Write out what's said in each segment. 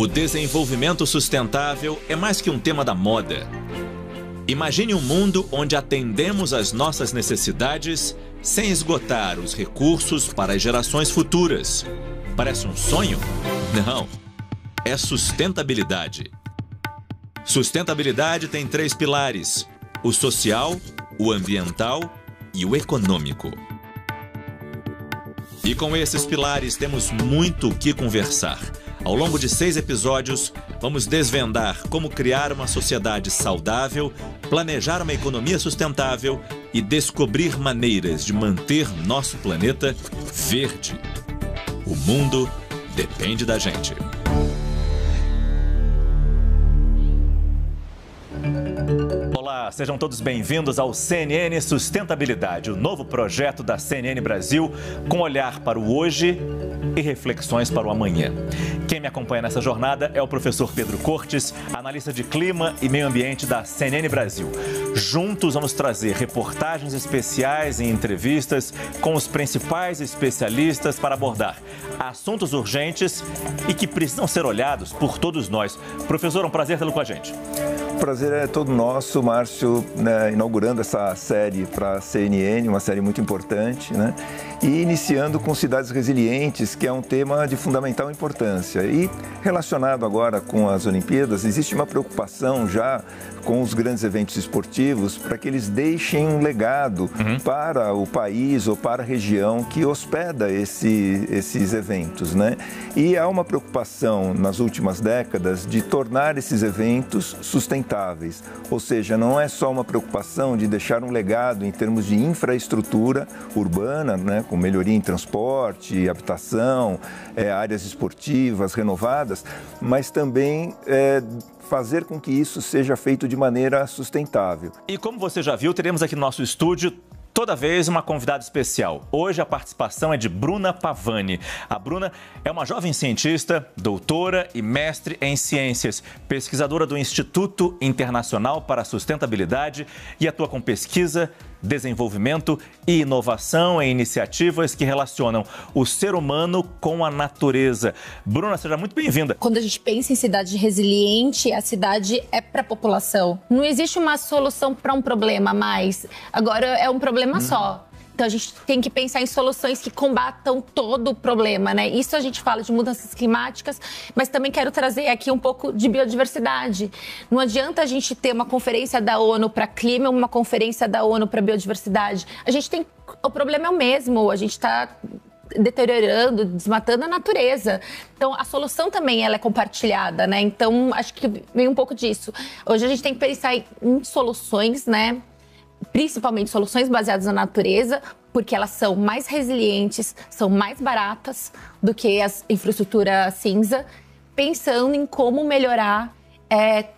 desenvolvimento sustentável é mais que um tema da moda. Imagine um mundo onde atendemos às nossas necessidades sem esgotar os recursos para as gerações futuras. Parece um sonho? Não. É sustentabilidade. Sustentabilidade tem 3 pilares: o social, o ambiental e o econômico. E com esses pilares temos muito o que conversar. Ao longo de 6 episódios, vamos desvendar como criar uma sociedade saudável, planejar uma economia sustentável e descobrir maneiras de manter nosso planeta verde. O mundo depende da gente. Olá, sejam todos bem-vindos ao CNN Sustentabilidade, o novo projeto da CNN Brasil, com olhar para o hoje e reflexões para o amanhã. Quem me acompanha nessa jornada é o professor Pedro Cortes, analista de clima e meio ambiente da CNN Brasil. Juntos vamos trazer reportagens especiais e entrevistas com os principais especialistas para abordar assuntos urgentes e que precisam ser olhados por todos nós. Professor, um prazer tê-lo com a gente. O prazer é todo nosso, Márcio, né, inaugurando essa série para a CNN, uma série muito importante, né? E iniciando com cidades resilientes, que é um tema de fundamental importância. E relacionado agora com as Olimpíadas, existe uma preocupação já com os grandes eventos esportivos para que eles deixem um legado para o país ou para a região que hospeda esses eventos, né? E há uma preocupação nas últimas décadas de tornar esses eventos sustentáveis, ou seja, não é só uma preocupação de deixar um legado em termos de infraestrutura urbana, né, com melhoria em transporte, habitação, áreas esportivas renovadas, mas também fazer com que isso seja feito de maneira sustentável. E como você já viu, teremos aqui no nosso estúdio toda vez uma convidada especial. Hoje a participação é de Bruna Pavani. A Bruna é uma jovem cientista, doutora e mestre em ciências, pesquisadora do Instituto Internacional para a Sustentabilidade e atua com pesquisa, desenvolvimento e inovação em iniciativas que relacionam o ser humano com a natureza. Bruna, seja muito bem-vinda. Quando a gente pensa em cidade resiliente, a cidade é para a população. Não existe uma solução para um problema mais. Agora é um problema só. Então, a gente tem que pensar em soluções que combatam todo o problema, né? Isso a gente fala de mudanças climáticas, mas também quero trazer aqui um pouco de biodiversidade. Não adianta a gente ter uma conferência da ONU para clima, uma conferência da ONU para biodiversidade. O problema é o mesmo, a gente está deteriorando, desmatando a natureza. Então, a solução também ela é compartilhada, né? Então, acho que vem um pouco disso. Hoje a gente tem que pensar em soluções, né? Principalmente soluções baseadas na natureza, porque elas são mais resilientes, são mais baratas do que a infraestrutura cinza, pensando em como melhorar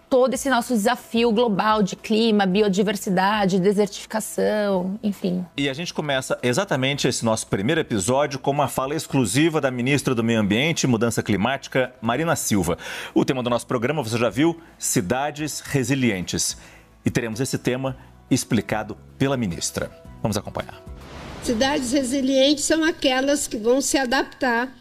todo esse nosso desafio global de clima, biodiversidade, desertificação, enfim. E a gente começa exatamente esse nosso primeiro episódio com uma fala exclusiva da ministra do Meio Ambiente e Mudança Climática, Marina Silva. O tema do nosso programa, você já viu, Cidades Resilientes. E teremos esse tema explicado pela ministra. Vamos acompanhar. Cidades resilientes são aquelas que vão se adaptar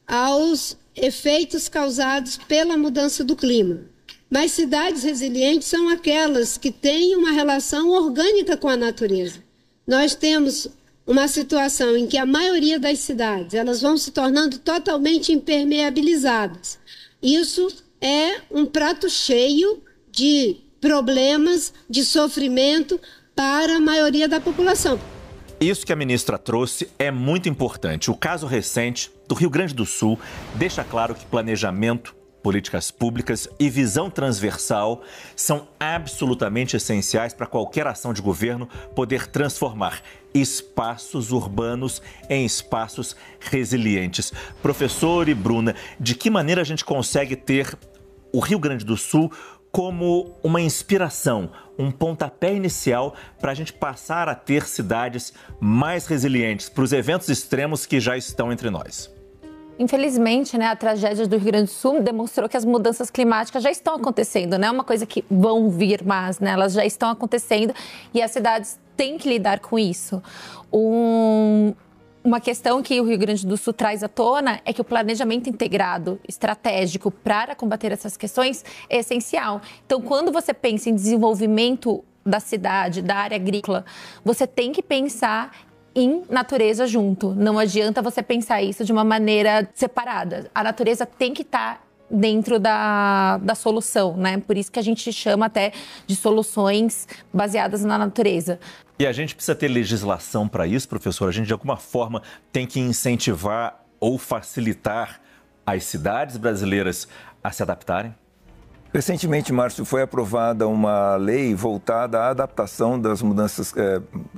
aos efeitos causados pela mudança do clima. Mas cidades resilientes são aquelas que têm uma relação orgânica com a natureza. Nós temos uma situação em que a maioria das cidades elas vão se tornando totalmente impermeabilizadas. Isso é um prato cheio de problemas, de sofrimento para a maioria da população. Isso que a ministra trouxe é muito importante. O caso recente do Rio Grande do Sul deixa claro que planejamento, políticas públicas e visão transversal são absolutamente essenciais para qualquer ação de governo poder transformar espaços urbanos em espaços resilientes. Professor e Bruna, de que maneira a gente consegue ter o Rio Grande do Sul como uma inspiração, um pontapé inicial para a gente passar a ter cidades mais resilientes para os eventos extremos que já estão entre nós? Infelizmente, né, a tragédia do Rio Grande do Sul demonstrou que as mudanças climáticas já estão acontecendo, não é uma coisa que vão vir, mas né, elas já estão acontecendo e as cidades têm que lidar com isso. Uma questão que o Rio Grande do Sul traz à tona é que o planejamento integrado, estratégico para combater essas questões é essencial. Então, quando você pensa em desenvolvimento da cidade, da área agrícola, você tem que pensar em natureza junto. Não adianta você pensar isso de uma maneira separada. A natureza tem que estar dentro da solução, né? Por isso que a gente chama até de soluções baseadas na natureza. E a gente precisa ter legislação para isso, professor? A gente, de alguma forma, tem que incentivar ou facilitar as cidades brasileiras a se adaptarem? Recentemente, Márcio, foi aprovada uma lei voltada à adaptação das mudanças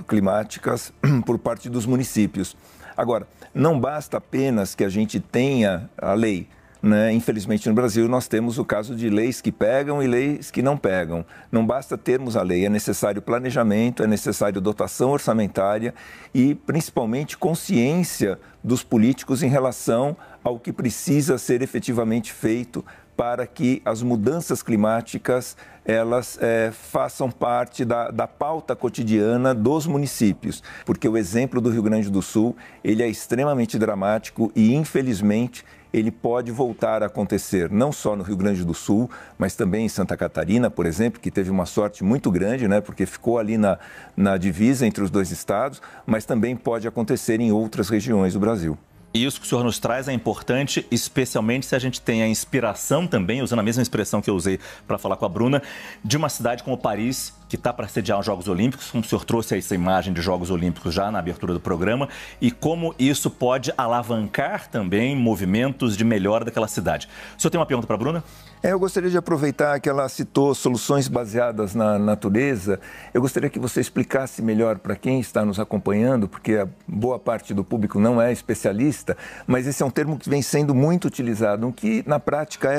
climáticas por parte dos municípios. Agora, não basta apenas que a gente tenha a lei. Né? Infelizmente, no Brasil, nós temos o caso de leis que pegam e leis que não pegam. Não basta termos a lei, é necessário planejamento, é necessário dotação orçamentária e, principalmente, consciência dos políticos em relação ao que precisa ser efetivamente feito para que as mudanças climáticas elas façam parte da pauta cotidiana dos municípios. Porque o exemplo do Rio Grande do Sul, ele é extremamente dramático e, infelizmente, ele pode voltar a acontecer, não só no Rio Grande do Sul, mas também em Santa Catarina, por exemplo, que teve uma sorte muito grande, né, porque ficou ali na divisa entre os dois estados, mas também pode acontecer em outras regiões do Brasil. E isso que o senhor nos traz é importante, especialmente se a gente tem a inspiração também, usando a mesma expressão que eu usei para falar com a Bruna, de uma cidade como Paris, que está para sediar os Jogos Olímpicos, como o senhor trouxe essa imagem de Jogos Olímpicos já na abertura do programa, e como isso pode alavancar também movimentos de melhora daquela cidade. O senhor tem uma pergunta para a Bruna? Eu gostaria de aproveitar que ela citou soluções baseadas na natureza. Eu gostaria que você explicasse melhor para quem está nos acompanhando, porque a boa parte do público não é especialista, mas esse é um termo que vem sendo muito utilizado. O que, na prática,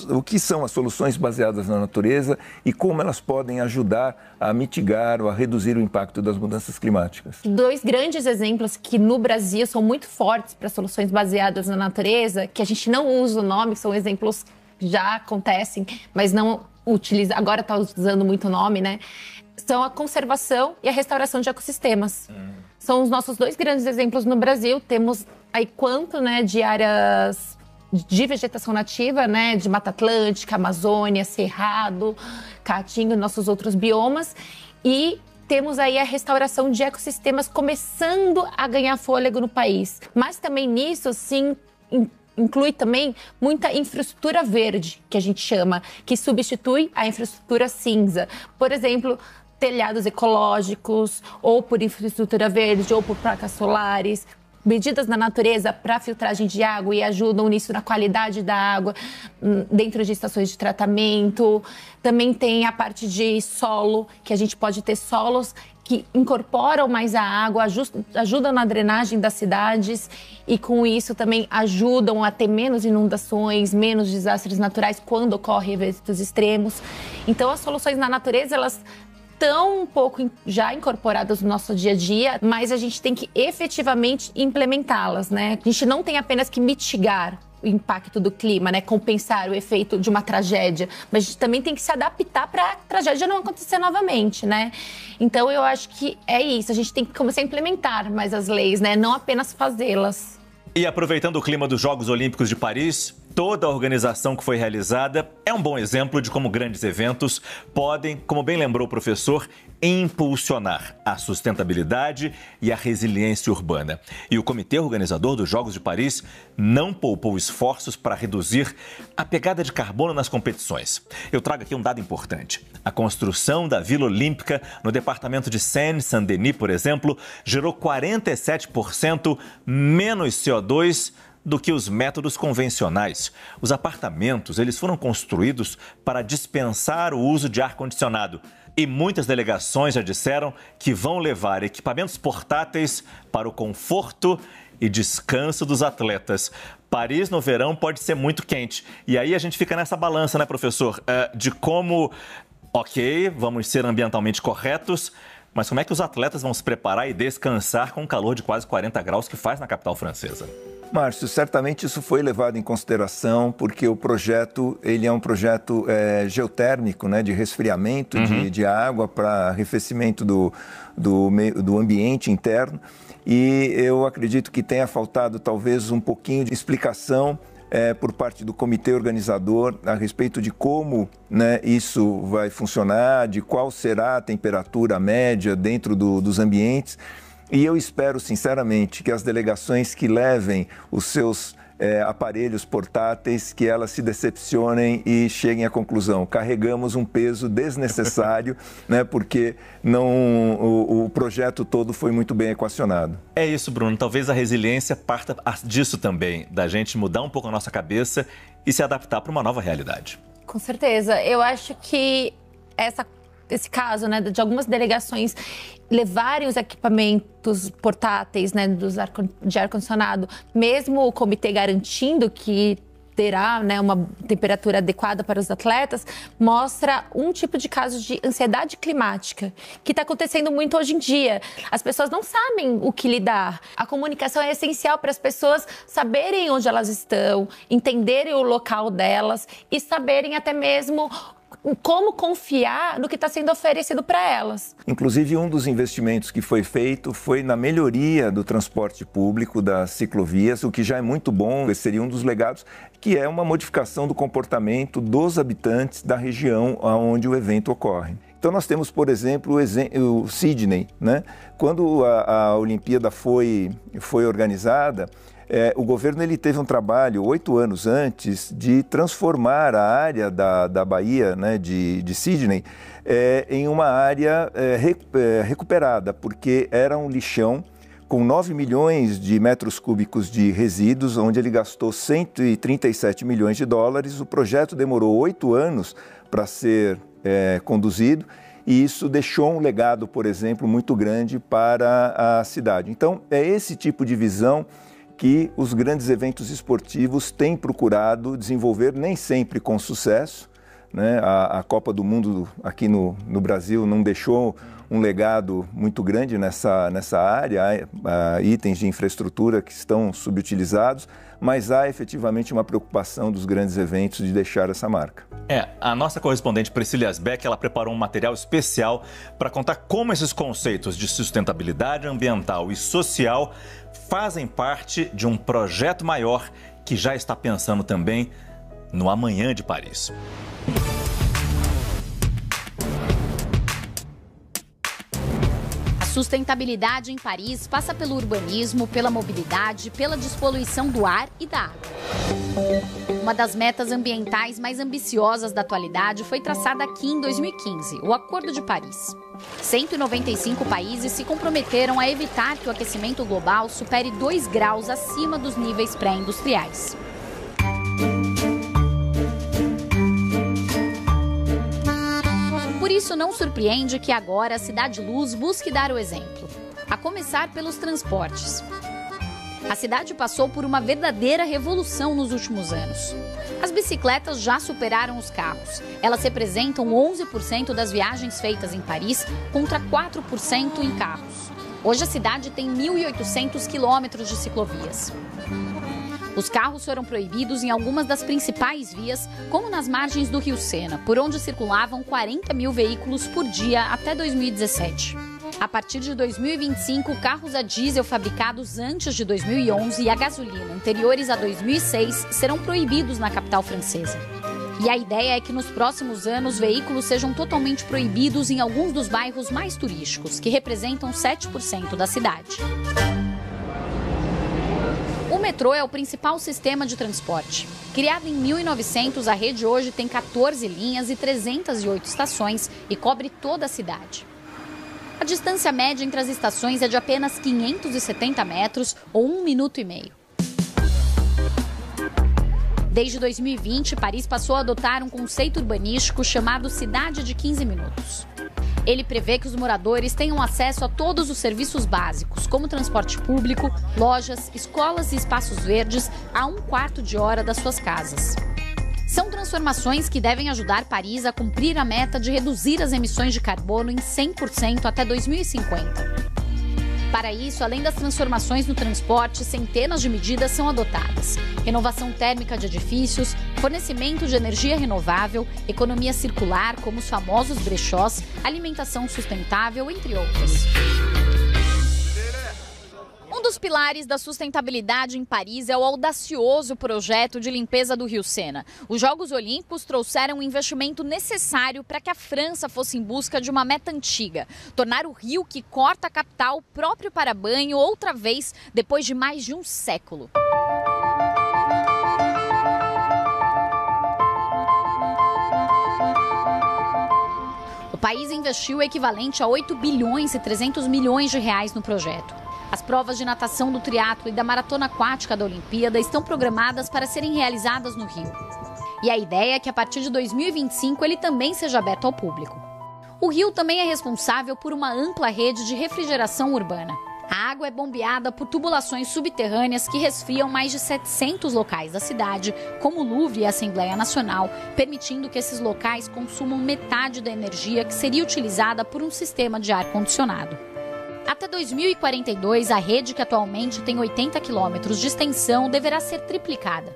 o que são as soluções baseadas na natureza e como elas podem ajudar a mitigar ou a reduzir o impacto das mudanças climáticas? Dois grandes exemplos que no Brasil são muito fortes para soluções baseadas na natureza, que a gente não usa o nome, são exemplos já acontecem, mas não utiliza, agora está usando muito o nome, né? São a conservação e a restauração de ecossistemas. São os nossos dois grandes exemplos no Brasil. Temos aí quanto, né, de áreas de vegetação nativa, né, de Mata Atlântica, Amazônia, Cerrado, Caatinga, nossos outros biomas. E temos aí a restauração de ecossistemas começando a ganhar fôlego no país. Mas também nisso, sim, inclui também muita infraestrutura verde, que a gente chama, que substitui a infraestrutura cinza. Por exemplo, telhados ecológicos, ou por infraestrutura verde, ou por placas solares. Medidas na natureza para filtragem de água e ajudam nisso na qualidade da água dentro de estações de tratamento. Também tem a parte de solo, que a gente pode ter solos que incorporam mais a água, ajudam na drenagem das cidades e com isso também ajudam a ter menos inundações, menos desastres naturais quando ocorrem eventos extremos. Então as soluções na natureza, elas estão um pouco já incorporadas no nosso dia a dia, mas a gente tem que efetivamente implementá-las, né? A gente não tem apenas que mitigar o impacto do clima, né? Compensar o efeito de uma tragédia, mas a gente também tem que se adaptar para a tragédia não acontecer novamente, né? Então eu acho que é isso, a gente tem que começar a implementar mais as leis, né? Não apenas fazê-las. E aproveitando o clima dos Jogos Olímpicos de Paris, toda a organização que foi realizada é um bom exemplo de como grandes eventos podem, como bem lembrou o professor, impulsionar a sustentabilidade e a resiliência urbana. E o comitê organizador dos Jogos de Paris não poupou esforços para reduzir a pegada de carbono nas competições. Eu trago aqui um dado importante. A construção da Vila Olímpica no departamento de Seine-Saint-Denis, por exemplo, gerou 47% menos CO2 do que os métodos convencionais. Os apartamentos, eles foram construídos para dispensar o uso de ar-condicionado. E muitas delegações já disseram que vão levar equipamentos portáteis para o conforto e descanso dos atletas. Paris no verão pode ser muito quente. E aí a gente fica nessa balança, né, professor? De como, ok, vamos ser ambientalmente corretos, mas como é que os atletas vão se preparar e descansar com um calor de quase 40 graus que faz na capital francesa? Márcio, certamente isso foi levado em consideração porque o projeto, ele é um projeto geotérmico, né, de resfriamento de água para arrefecimento do ambiente interno. E eu acredito que tenha faltado talvez um pouquinho de explicação por parte do comitê organizador a respeito de como, né, isso vai funcionar, de qual será a temperatura média dentro dos ambientes. E eu espero, sinceramente, que as delegações que levem os seus aparelhos portáteis, que elas se decepcionem e cheguem à conclusão: carregamos um peso desnecessário, né, porque o projeto todo foi muito bem equacionado. É isso, Bruno. Talvez a resiliência parta disso também, da gente mudar um pouco a nossa cabeça e se adaptar para uma nova realidade. Com certeza. Eu acho que esse caso, né, de algumas delegações levarem os equipamentos portáteis, né, de ar-condicionado, mesmo o comitê garantindo que terá, né, uma temperatura adequada para os atletas, mostra um tipo de caso de ansiedade climática que está acontecendo muito hoje em dia. As pessoas não sabem o que lidar. A comunicação é essencial para as pessoas saberem onde elas estão, entenderem o local delas e saberem até mesmo como confiar no que está sendo oferecido para elas. Inclusive, um dos investimentos que foi feito foi na melhoria do transporte público, das ciclovias, o que já é muito bom. Esse seria um dos legados, que é uma modificação do comportamento dos habitantes da região onde o evento ocorre. Então, nós temos, por exemplo, o Sydney, né? Quando a Olimpíada foi organizada, o governo teve um trabalho 8 anos antes de transformar a área da Baía, né, de Sydney em uma área recuperada, porque era um lixão com 9 milhões de metros cúbicos de resíduos, onde ele gastou 137 milhões de dólares. O projeto demorou 8 anos para ser conduzido, e isso deixou um legado, por exemplo, muito grande para a cidade. Então, é esse tipo de visão que os grandes eventos esportivos têm procurado desenvolver, nem sempre com sucesso, né? A Copa do Mundo aqui no Brasil não deixou um legado muito grande nessa área, há itens de infraestrutura que estão subutilizados, mas há efetivamente uma preocupação dos grandes eventos de deixar essa marca. A nossa correspondente Priscila Asbeck, ela preparou um material especial para contar como esses conceitos de sustentabilidade ambiental e social fazem parte de um projeto maior que já está pensando também no amanhã de Paris. A sustentabilidade em Paris passa pelo urbanismo, pela mobilidade, pela despoluição do ar e da água. Uma das metas ambientais mais ambiciosas da atualidade foi traçada aqui em 2015, o Acordo de Paris. 195 países se comprometeram a evitar que o aquecimento global supere 2 graus acima dos níveis pré-industriais. Por isso, não surpreende que agora a Cidade Luz busque dar o exemplo, a começar pelos transportes. A cidade passou por uma verdadeira revolução nos últimos anos. As bicicletas já superaram os carros. Elas representam 11% das viagens feitas em Paris, contra 4% em carros. Hoje a cidade tem 1.800 quilômetros de ciclovias. Os carros foram proibidos em algumas das principais vias, como nas margens do Rio Sena, por onde circulavam 40 mil veículos por dia até 2017. A partir de 2025, carros a diesel fabricados antes de 2011 e a gasolina anteriores a 2006 serão proibidos na capital francesa. E a ideia é que nos próximos anos veículos sejam totalmente proibidos em alguns dos bairros mais turísticos, que representam 7% da cidade. O metrô é o principal sistema de transporte. Criada em 1900, a rede hoje tem 14 linhas e 308 estações e cobre toda a cidade. A distância média entre as estações é de apenas 570 metros ou 1 minuto e meio. Desde 2020, Paris passou a adotar um conceito urbanístico chamado Cidade de 15 Minutos. Ele prevê que os moradores tenham acesso a todos os serviços básicos, como transporte público, lojas, escolas e espaços verdes, a 1/4 de hora das suas casas. São transformações que devem ajudar Paris a cumprir a meta de reduzir as emissões de carbono em 100% até 2050. Para isso, além das transformações no transporte, centenas de medidas são adotadas. Renovação térmica de edifícios, fornecimento de energia renovável, economia circular, como os famosos brechós, alimentação sustentável, entre outras. dos pilares da sustentabilidade em Paris é o audacioso projeto de limpeza do Rio Sena. Os Jogos Olímpicos trouxeram o investimento necessário para que a França fosse em busca de uma meta antiga: tornar o rio que corta a capital próprio para banho outra vez depois de mais de um século. O país investiu o equivalente a 8 bilhões e 300 milhões de reais no projeto. As provas de natação, do triatlo e da maratona aquática da Olimpíada estão programadas para serem realizadas no Rio. E a ideia é que a partir de 2025 ele também seja aberto ao público. O Rio também é responsável por uma ampla rede de refrigeração urbana. A água é bombeada por tubulações subterrâneas que resfriam mais de 700 locais da cidade, como o Louvre e a Assembleia Nacional, permitindo que esses locais consumam metade da energia que seria utilizada por um sistema de ar-condicionado. Até 2042, a rede, que atualmente tem 80 quilômetros de extensão, deverá ser triplicada.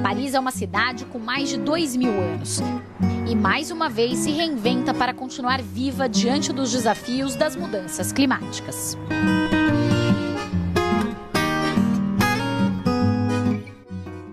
Paris é uma cidade com mais de 2.000 anos. E mais uma vez se reinventa para continuar viva diante dos desafios das mudanças climáticas.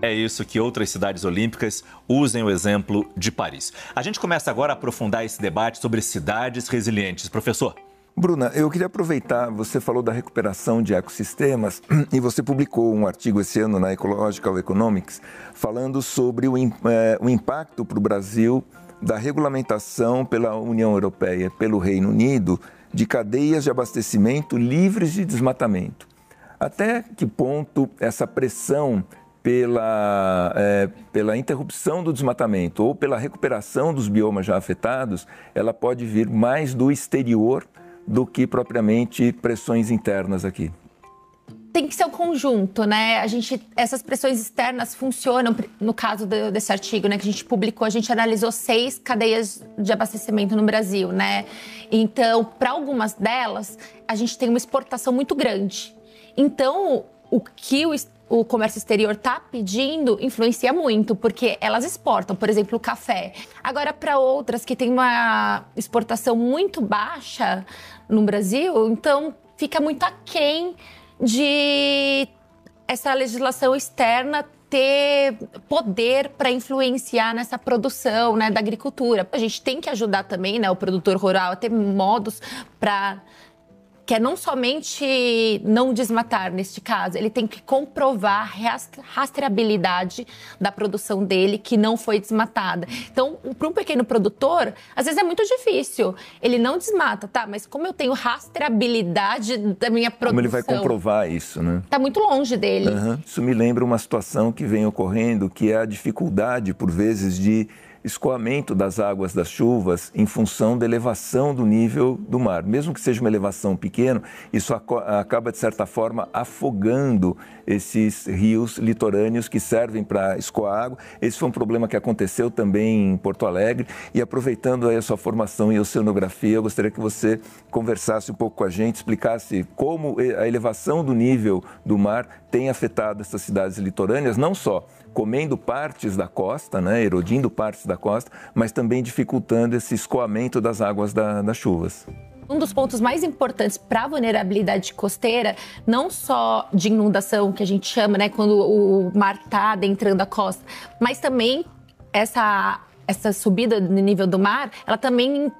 É isso, que outras cidades olímpicas usem o exemplo de Paris. A gente começa agora a aprofundar esse debate sobre cidades resilientes. Professor. Bruna, eu queria aproveitar, você falou da recuperação de ecossistemas e você publicou um artigo esse ano na Ecological Economics falando sobre o impacto para o Brasil da regulamentação pela União Europeia, pelo Reino Unido, de cadeias de abastecimento livres de desmatamento. Até que ponto essa pressão pela interrupção do desmatamento ou pela recuperação dos biomas já afetados, ela pode vir mais do exterior do que propriamente pressões internas aqui? Tem que ser um conjunto, né? Essas pressões externas funcionam. No caso desse artigo, né, que a gente publicou, a gente analisou 6 cadeias de abastecimento no Brasil, né? Então, para algumas delas, a gente tem uma exportação muito grande. Então, o que o comércio exterior está pedindo influencia muito, porque elas exportam, por exemplo, o café. Agora, para outras que têm uma exportação muito baixa no Brasil, então fica muito aquém de essa legislação externa ter poder para influenciar nessa produção, né, da agricultura. A gente tem que ajudar também, né, o produtor rural a ter modos para... que é não somente não desmatar, neste caso, ele tem que comprovar a rastreabilidade da produção dele que não foi desmatada. Então, para um pequeno produtor, às vezes é muito difícil. Ele não desmata, tá? Mas como eu tenho rastreabilidade da minha produção... Como ele vai comprovar isso, né? Está muito longe dele. Isso me lembra uma situação que vem ocorrendo, que é a dificuldade, por vezes, de escoamento das águas das chuvas em função da elevação do nível do mar. Mesmo que seja uma elevação pequena, isso acaba, de certa forma, afogando esses rios litorâneos que servem para escoar água. Esse foi um problema que aconteceu também em Porto Alegre. E aproveitando aí a sua formação em oceanografia, eu gostaria que você conversasse um pouco com a gente, explicasse como a elevação do nível do mar tem afetado essas cidades litorâneas, não só comendo partes da costa, né, erodindo partes da costa, mas também dificultando esse escoamento das águas das chuvas. Um dos pontos mais importantes para a vulnerabilidade costeira, não só de inundação, que a gente chama, né, quando o mar está adentrando a costa, mas também essa subida no nível do mar, ela também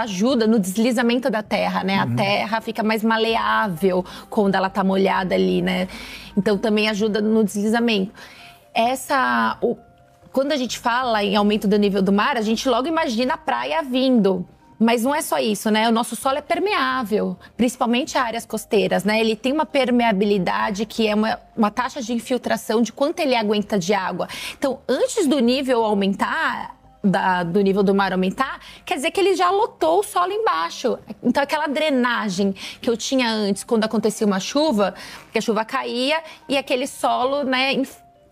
ajuda no deslizamento da terra, né? A terra fica mais maleável quando ela está molhada ali, né? Então, também ajuda no deslizamento. Quando a gente fala em aumento do nível do mar, a gente logo imagina a praia vindo. Mas não é só isso, né? O nosso solo é permeável, principalmente áreas costeiras, né? Ele tem uma permeabilidade que é uma taxa de infiltração de quanto ele aguenta de água. Então, antes do nível aumentar... do nível do mar aumentar, quer dizer que ele já lotou o solo embaixo. Então, aquela drenagem que eu tinha antes, quando acontecia uma chuva, que a chuva caía e aquele solo, né,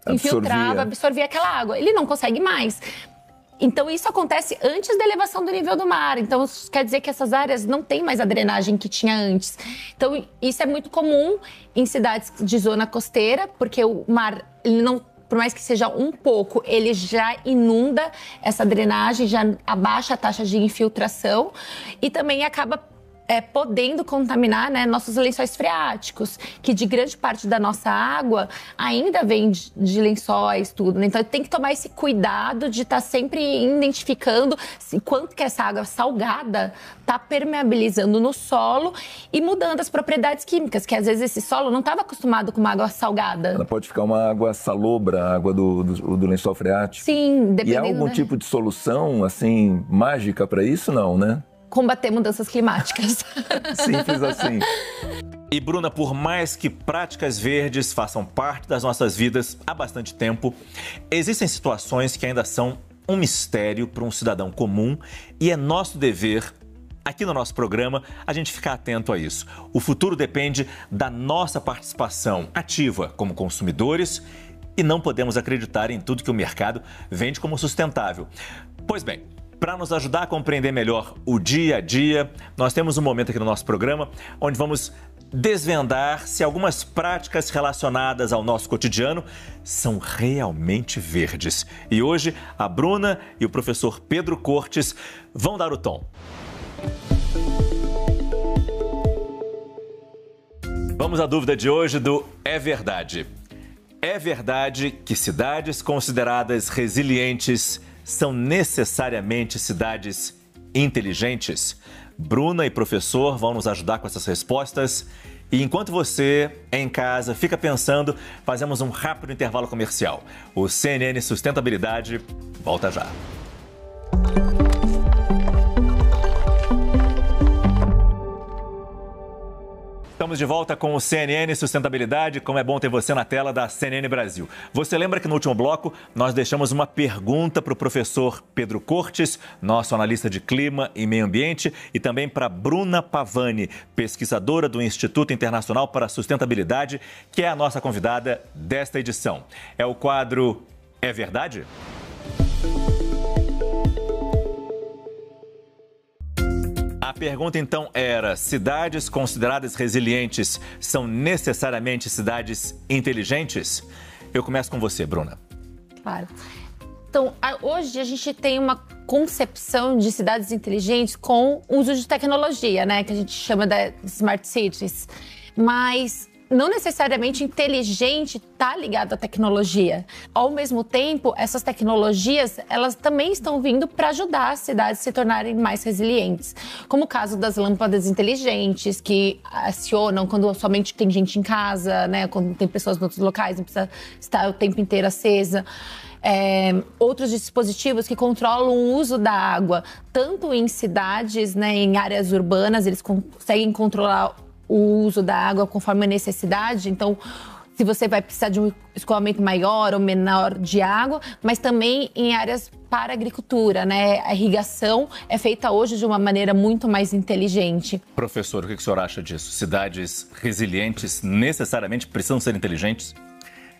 infiltrava, absorvia aquela água. Ele não consegue mais. Então, isso acontece antes da elevação do nível do mar. Então, isso quer dizer que essas áreas não têm mais a drenagem que tinha antes. Então, isso é muito comum em cidades de zona costeira, porque o mar ele não por mais que seja um pouco, ele já inunda essa drenagem, já abaixa a taxa de infiltração e também acaba podendo contaminar, né, nossos lençóis freáticos, que de grande parte da nossa água ainda vem de lençóis, tudo, né? Então tem que tomar esse cuidado de estar sempre identificando quanto que essa água salgada está permeabilizando no solo e mudando as propriedades químicas, que às vezes esse solo não estava acostumado com uma água salgada. Ela pode ficar uma água salobra, a água do lençol freático. Sim, dependendo. E há algum tipo de solução, assim, mágica para isso? Não, né? Combater mudanças climáticas. Simples assim. E Bruna, por mais que práticas verdes façam parte das nossas vidas há bastante tempo, existem situações que ainda são um mistério para um cidadão comum e é nosso dever, aqui no nosso programa, a gente ficar atento a isso. O futuro depende da nossa participação ativa como consumidores e não podemos acreditar em tudo que o mercado vende como sustentável. Pois bem, para nos ajudar a compreender melhor o dia a dia, nós temos um momento aqui no nosso programa onde vamos desvendar se algumas práticas relacionadas ao nosso cotidiano são realmente verdes. E hoje a Bruna e o professor Pedro Cortes vão dar o tom. Vamos à dúvida de hoje do É Verdade. É verdade que cidades consideradas resilientes são necessariamente cidades inteligentes? Bruna e professor vão nos ajudar com essas respostas. E enquanto você, em casa, fica pensando, fazemos um rápido intervalo comercial. O CNN Sustentabilidade volta já. Estamos de volta com o CNN Sustentabilidade. Como é bom ter você na tela da CNN Brasil. Você lembra que no último bloco nós deixamos uma pergunta para o professor Pedro Cortes, nosso analista de clima e meio ambiente, e também para Bruna Pavani, pesquisadora do Instituto Internacional para a Sustentabilidade, que é a nossa convidada desta edição. É o quadro É Verdade? A pergunta, então, era: cidades consideradas resilientes são necessariamente cidades inteligentes? Eu começo com você, Bruna. Claro. Então, hoje a gente tem uma concepção de cidades inteligentes com uso de tecnologia, né? Que a gente chama de smart cities. Mas não necessariamente inteligente está ligado à tecnologia. Ao mesmo tempo, essas tecnologias, elas também estão vindo para ajudar as cidades a se tornarem mais resilientes. Como o caso das lâmpadas inteligentes, que acionam quando somente tem gente em casa, né? Quando tem pessoas em outros locais, não precisa estar o tempo inteiro acesa. Outros dispositivos que controlam o uso da água, tanto em cidades, né, em áreas urbanas, eles conseguem controlar o uso da água conforme a necessidade. Então, se você vai precisar de um escoamento maior ou menor de água, mas também em áreas para agricultura, né? A irrigação é feita hoje de uma maneira muito mais inteligente. Professor, o que o senhor acha disso? Cidades resilientes necessariamente precisam ser inteligentes?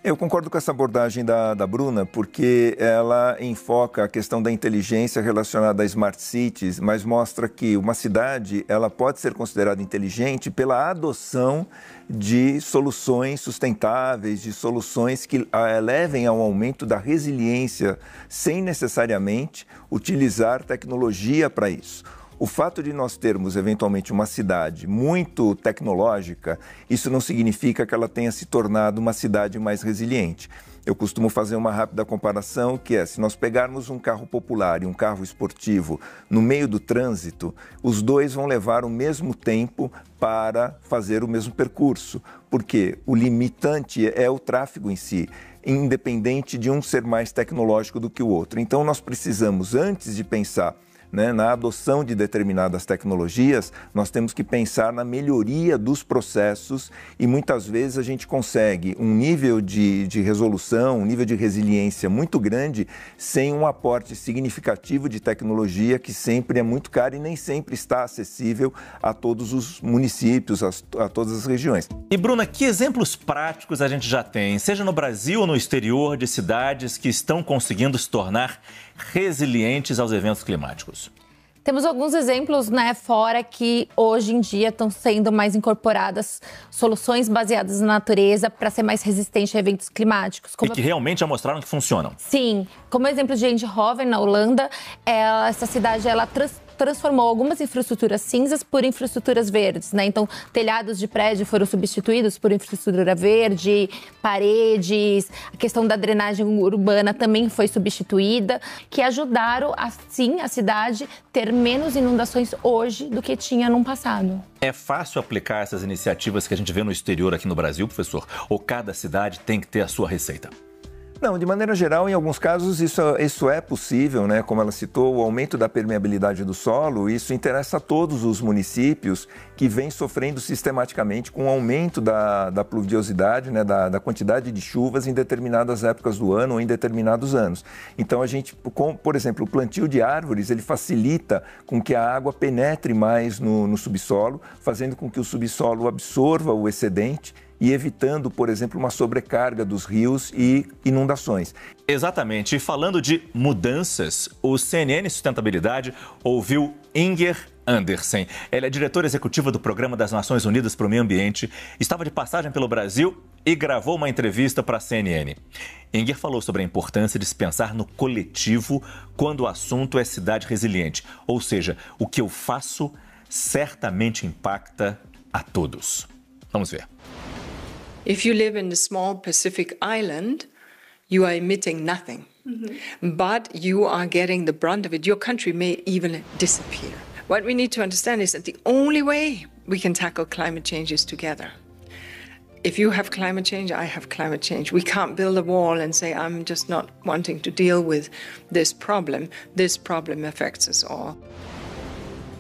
Eu concordo com essa abordagem da Bruna, porque ela enfoca a questão da inteligência relacionada a smart cities, mas mostra que uma cidade ela pode ser considerada inteligente pela adoção de soluções sustentáveis, de soluções que levem ao aumento da resiliência, sem necessariamente utilizar tecnologia para isso. O fato de nós termos, eventualmente, uma cidade muito tecnológica, isso não significa que ela tenha se tornado uma cidade mais resiliente. Eu costumo fazer uma rápida comparação, que é, se nós pegarmos um carro popular e um carro esportivo no meio do trânsito, os dois vão levar o mesmo tempo para fazer o mesmo percurso, porque o limitante é o tráfego em si, independente de um ser mais tecnológico do que o outro. Então, nós precisamos, antes de pensar na adoção de determinadas tecnologias, nós temos que pensar na melhoria dos processos e muitas vezes a gente consegue um nível de resolução, um nível de resiliência muito grande sem um aporte significativo de tecnologia que sempre é muito caro e nem sempre está acessível a todos os municípios, a todas as regiões. E Bruna, que exemplos práticos a gente já tem, seja no Brasil ou no exterior, de cidades que estão conseguindo se tornar resilientes aos eventos climáticos? Temos alguns exemplos, né, fora que hoje em dia estão sendo mais incorporadas soluções baseadas na natureza para ser mais resistente a eventos climáticos. E que realmente já mostraram que funcionam. Sim. Como exemplo de Eindhoven, na Holanda, essa cidade, ela transformou algumas infraestruturas cinzas por infraestruturas verdes, né? Então, telhados de prédio foram substituídos por infraestrutura verde, paredes, a questão da drenagem urbana também foi substituída, que ajudaram, assim, a cidade ter menos inundações hoje do que tinha no passado. É fácil aplicar essas iniciativas que a gente vê no exterior aqui no Brasil, professor? Ou cada cidade tem que ter a sua receita? Não, de maneira geral, em alguns casos isso é possível, né? Como ela citou, o aumento da permeabilidade do solo, isso interessa a todos os municípios que vêm sofrendo sistematicamente com o aumento da pluviosidade, né? Da quantidade de chuvas em determinadas épocas do ano ou em determinados anos. Então, a gente, por exemplo, o plantio de árvores, ele facilita com que a água penetre mais no subsolo, fazendo com que o subsolo absorva o excedente e evitando, por exemplo, uma sobrecarga dos rios e inundações. Exatamente. E falando de mudanças, o CNN Sustentabilidade ouviu Inger Andersen. Ela é diretora executiva do Programa das Nações Unidas para o Meio Ambiente, estava de passagem pelo Brasil e gravou uma entrevista para a CNN. Inger falou sobre a importância de se pensar no coletivo quando o assunto é cidade resiliente. Ou seja, o que eu faço certamente impacta a todos. Vamos ver. If you live in a small Pacific island, you are emitting nothing. But you are getting the brunt of it. Your country may even disappear. What we need to understand is that the only way we can tackle climate change is together. If you have climate change, I have climate change. We can't build a wall and say, I'm just not wanting to deal with this problem. This problem affects us all.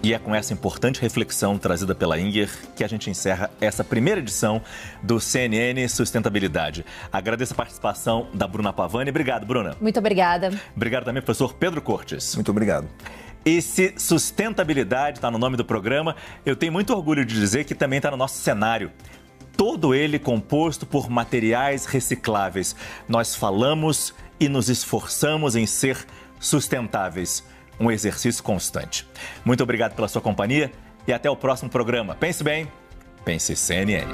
E é com essa importante reflexão trazida pela Inger que a gente encerra essa primeira edição do CNN Sustentabilidade. Agradeço a participação da Bruna Pavani. Obrigado, Bruna. Muito obrigada. Obrigado também, professor Pedro Cortes. Muito obrigado. Esse Sustentabilidade está no nome do programa. Eu tenho muito orgulho de dizer que também está no nosso cenário. Todo ele composto por materiais recicláveis. Nós falamos e nos esforçamos em ser sustentáveis. Um exercício constante. Muito obrigado pela sua companhia e até o próximo programa. Pense bem, pense CNN.